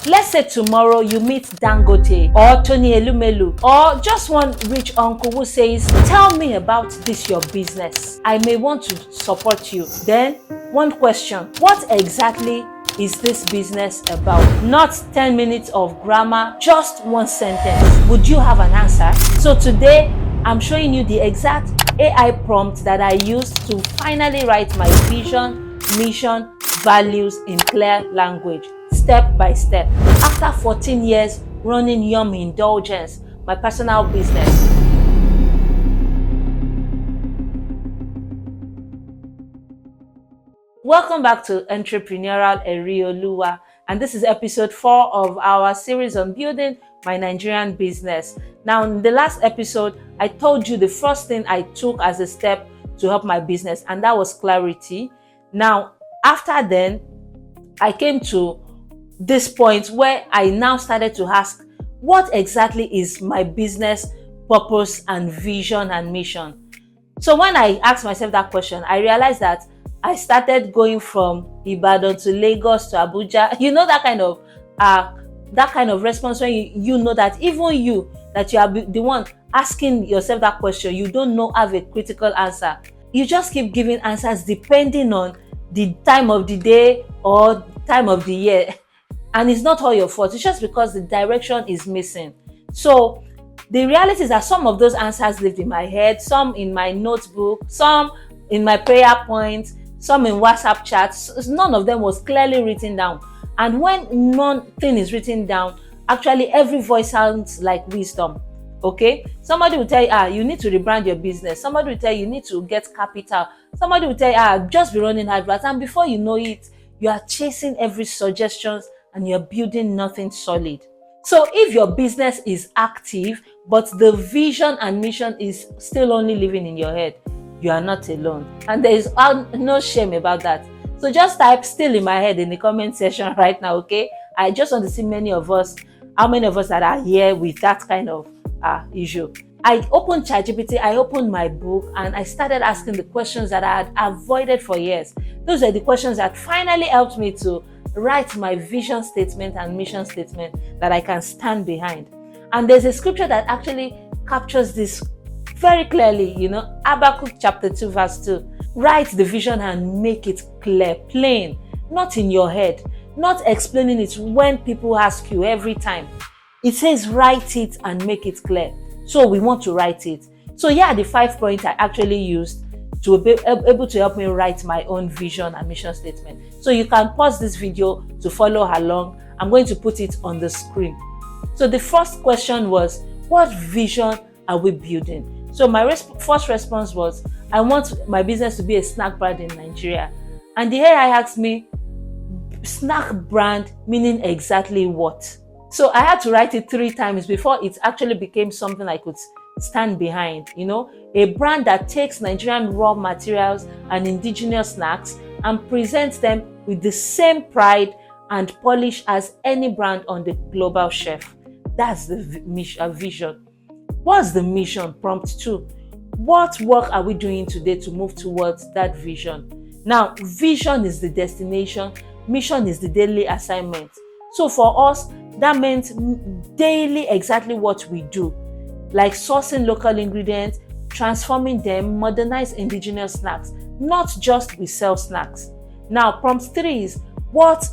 Let's say tomorrow you meet Dangote or Tony Elumelu or just one rich uncle who says, tell me about this your business. I may want to support you. Then one question, what exactly is this business about? Not 10 minutes of grammar, just one sentence. Would you have an answer? So today, I'm showing you the exact AI prompt that I used to finally write my vision, mission, values in clear language, step by step. After 14 years running Yum Indulgence, my personal business. Welcome back to Entrepreneurial EriOluwa, and this is episode 4 of our series on building my Nigerian business. Now, in the last episode, I told you the first thing I took as a step to help my business, and that was clarity. Now, after then, I came to this point where I now started to ask, what exactly is my business purpose and vision and mission? So when I asked myself that question, I realized that I started going from Ibadan to Lagos to Abuja. You know, that kind of response when you know that even you, that you are the one asking yourself that question, you don't know, have a critical answer. You just keep giving answers depending on the time of the day or time of the year. And it's not all your fault. It's just because the direction is missing. So the reality is that some of those answers lived in my head, some in my notebook, some in my prayer points, some in WhatsApp chats. None of them was clearly written down. And when nothing is written down, actually every voice sounds like wisdom. Okay? Somebody will tell you, you need to rebrand your business. Somebody will tell you need to get capital. Somebody will tell you, just be running adverts. And before you know it, you are chasing every suggestion and you're building nothing solid. So if your business is active, but the vision and mission is still only living in your head, you are not alone. And there is no shame about that. So just type "still in my head" in the comment section right now, okay? I just want to see how many of us that are here with that kind of issue. I opened ChatGPT, I opened my book, and I started asking the questions that I had avoided for years. Those are the questions that finally helped me to write my vision statement and mission statement that I can stand behind. And there's a scripture that actually captures this very clearly, Habakkuk chapter 2 verse 2. Write the vision and make it clear, plain, not in your head, not explaining it when people ask you every time. It says write it and make it clear. So we want to write it. So the 5 points I actually used to be able to help me write my own vision and mission statement. So you can pause this video to follow along. I'm going to put it on the screen. So the first question was, what vision are we building? So my first response was, I want my business to be a snack brand in Nigeria. And the AI asked me, snack brand meaning exactly what? So I had to write it 3 times before it actually became something I could stand behind. A brand that takes Nigerian raw materials and indigenous snacks and presents them with the same pride and polish as any brand on the global shelf. That's the vision. What's the mission? Prompt 2. What work are we doing today to move towards that vision? Now, vision is the destination, mission is the daily assignment. So for us, that meant daily exactly what we do, like sourcing local ingredients, transforming them, modernize indigenous snacks, not just we sell snacks. Now, prompt 3 is, what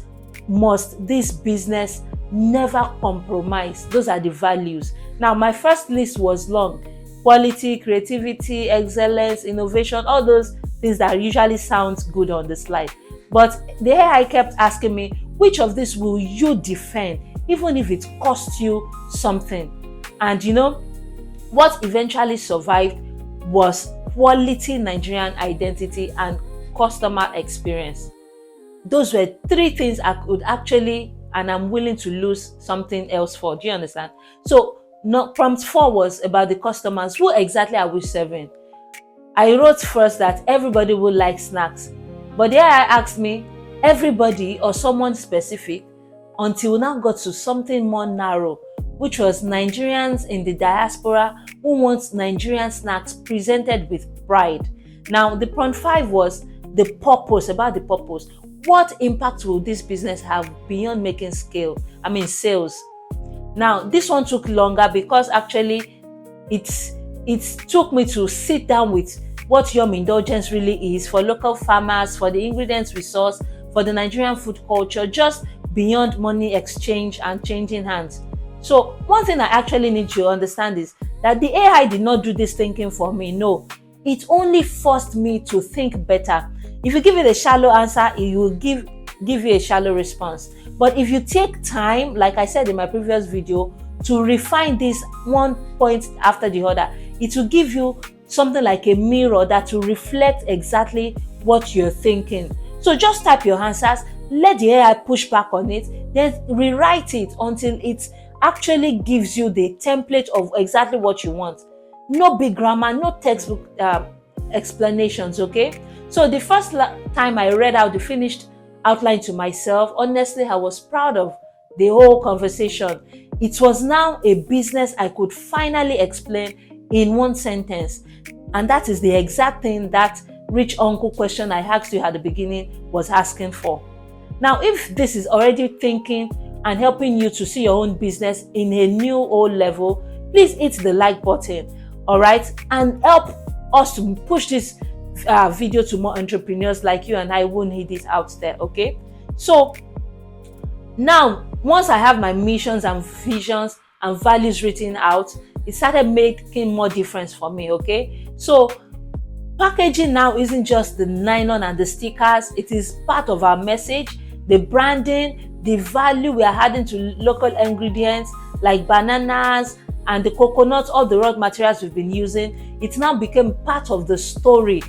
must this business never compromise? Those are the values. Now, my first list was long. Quality, creativity, excellence, innovation, all those things that usually sounds good on the slide. But the AI kept asking me, which of these will you defend, even if it costs you something? And what eventually survived was quality Nigerian identity and customer experience. Those were 3 things I could actually, and I'm willing to lose something else for. Do you understand? So prompt 4 was about the customers. Who exactly are we serving? I wrote first that everybody will like snacks. But the AI asked me, everybody or someone specific, until we now got to something more narrow, which was Nigerians in the diaspora who want Nigerian snacks presented with pride. Now, the prompt 5 was the purpose, about the purpose. what impact will this business have beyond making sales? Now, this one took longer because actually it took me to sit down with what Yum Indulgence really is for local farmers, for the ingredients we source, for the Nigerian food culture, just beyond money exchange and changing hands. So one thing I actually need you to understand is that the AI did not do this thinking for me. No, it only forced me to think better. If you give it a shallow answer, it will give you a shallow response. But if you take time, like I said in my previous video, to refine this one point after the other, it will give you something like a mirror that will reflect exactly what you're thinking. So just type your answers, let the AI push back on it, then rewrite it until it actually gives you the template of exactly what you want. No big grammar, no textbook explanations, okay? So the first time I read out the finished outline to myself, honestly, I was proud of the whole conversation. It was now a business I could finally explain in one sentence. And that is the exact thing that rich uncle question I asked you at the beginning was asking for. Now, if this is already thinking and helping you to see your own business in a new old level, please hit the like button, all right? And help us to push this video to more entrepreneurs like you and I who need it out there, okay? So now, once I have my missions and visions and values written out, it started making more difference for me, okay? So packaging now isn't just the nylon and the stickers. It is part of our message, the branding, the value we are adding to local ingredients like bananas and the coconuts, all the raw materials we've been using. It now became part of the story.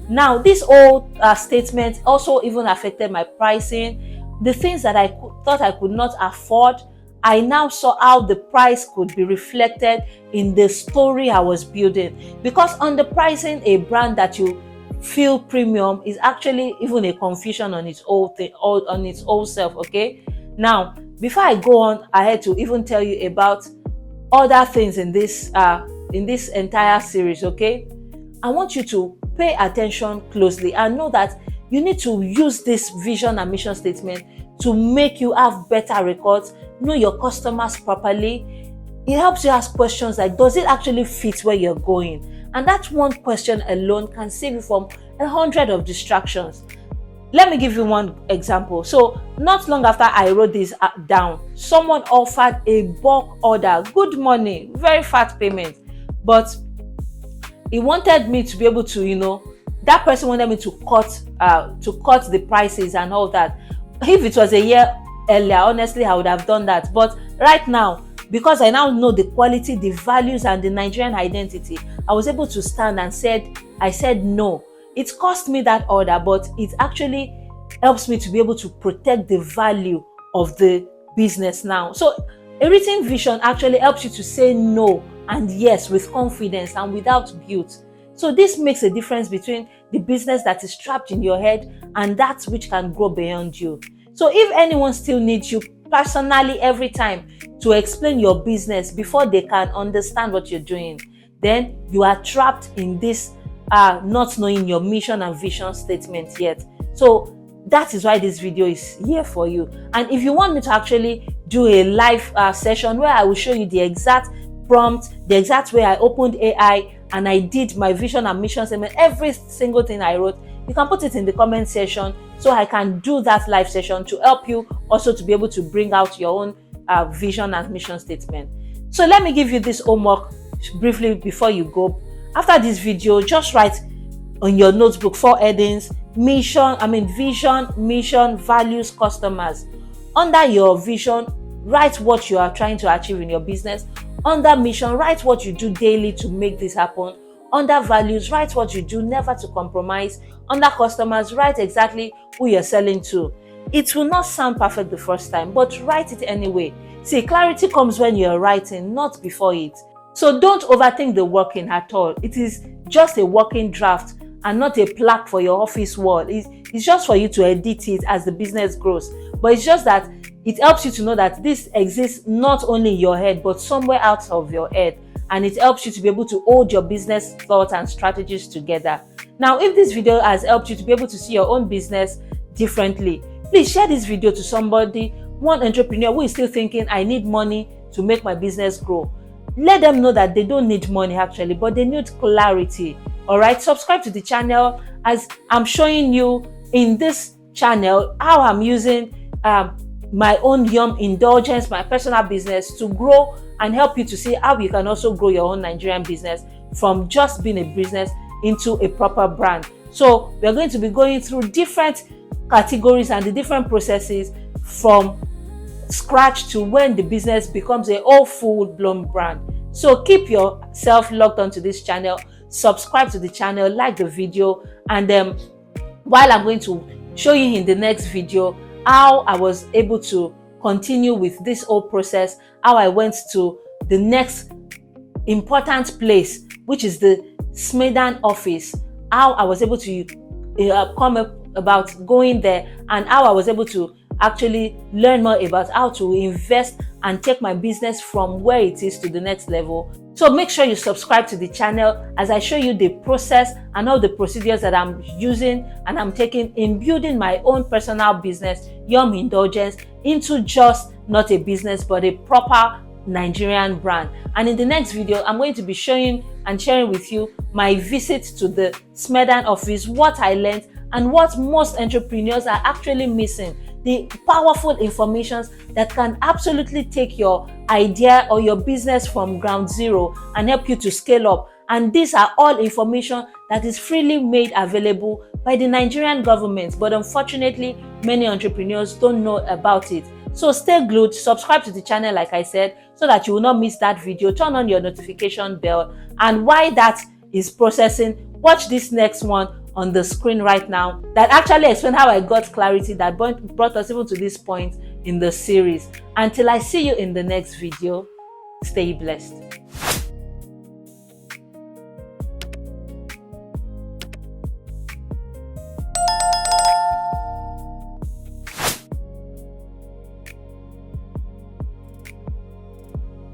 Now, this old statement also even affected my pricing. The things that I thought I could not afford, I now saw how the price could be reflected in the story I was building. Because underpricing a brand that you feel premium is actually even a confusion on its own self, okay? Now, before I go on, I had to even tell you about other things in this entire series, okay? I want you to pay attention closely and know that you need to use this vision and mission statement to make you have better records, know your customers properly. It helps you ask questions like, does it actually fit where you're going? And that one question alone can save you from 100 of distractions. Let me give you one example. So not long after I wrote this down, someone offered a bulk order, good money, very fat payment, but he wanted me to be able to, that person wanted me to cut the prices and all that. If it was a year earlier, honestly, I would have done that. But right now, because I now know the quality, the values, and the Nigerian identity, I was able to stand and I said no. It cost me that order, but it actually helps me to be able to protect the value of the business now. So a written vision actually helps you to say no and yes with confidence and without guilt. So this makes a difference between the business that is trapped in your head and that which can grow beyond you. So if anyone still needs you personally every time to explain your business before they can understand what you're doing, then you are trapped in this not knowing your mission and vision statement yet. So that is why this video is here for you. And if you want me to actually do a live session where I will show you the exact prompt, the exact way I opened AI and I did my vision and mission statement, every single thing I wrote, you can put it in the comment section so I can do that live session to help you also to be able to bring out your own vision and mission statement. So let me give you this homework briefly before you go. After this video, just write on your notebook 4 headings: vision, mission, values, customers. Under your vision, write what you are trying to achieve in your business. Under mission, write what you do daily to make this happen. Under values, write what you do never to compromise. Under customers, write exactly who you're selling to. It will not sound perfect the first time, but write it anyway. See, clarity comes when you're writing, not before it. So don't overthink the working at all. It is just a working draft and not a plaque for your office wall. It's just for you to edit it as the business grows. But it's just that it helps you to know that this exists not only in your head, but somewhere out of your head. And it helps you to be able to hold your business thoughts and strategies together. Now, if this video has helped you to be able to see your own business differently. Please share this video to somebody, one entrepreneur who is still thinking, I need money to make my business grow. Let them know that they don't need money actually, but they need clarity. All right, subscribe to the channel, as I'm showing you in this channel how I'm using my own Yum Indulgence, my personal business, to grow and help you to see how you can also grow your own Nigerian business from just being a business into a proper brand. So we're going to be going through different categories and the different processes from scratch to when the business becomes a whole full-blown brand. So keep yourself logged onto this channel, subscribe to the channel, like the video, and while I'm going to show you in the next video how I was able to continue with this whole process, how I went to the next important place, which is the Smedan office, how I was able to come up about going there, and how I was able to actually learn more about how to invest and take my business from where it is to the next level. So make sure you subscribe to the channel as I show you the process and all the procedures that I'm using and I'm taking in building my own personal business, Yum Indulgence, into just not a business but a proper Nigerian brand. And in the next video, I'm going to be showing and sharing with you my visit to the Smedan office, what I learned and what most entrepreneurs are actually missing. The powerful information that can absolutely take your idea or your business from ground zero and help you to scale up. And these are all information that is freely made available by the Nigerian government. But unfortunately, many entrepreneurs don't know about it. So stay glued, subscribe to the channel like I said, so that you will not miss that video. Turn on your notification bell. And while that is processing, watch this next one on the screen right now that actually explain how I got clarity that brought us even to this point in the series. Until I see you in the next video, stay blessed.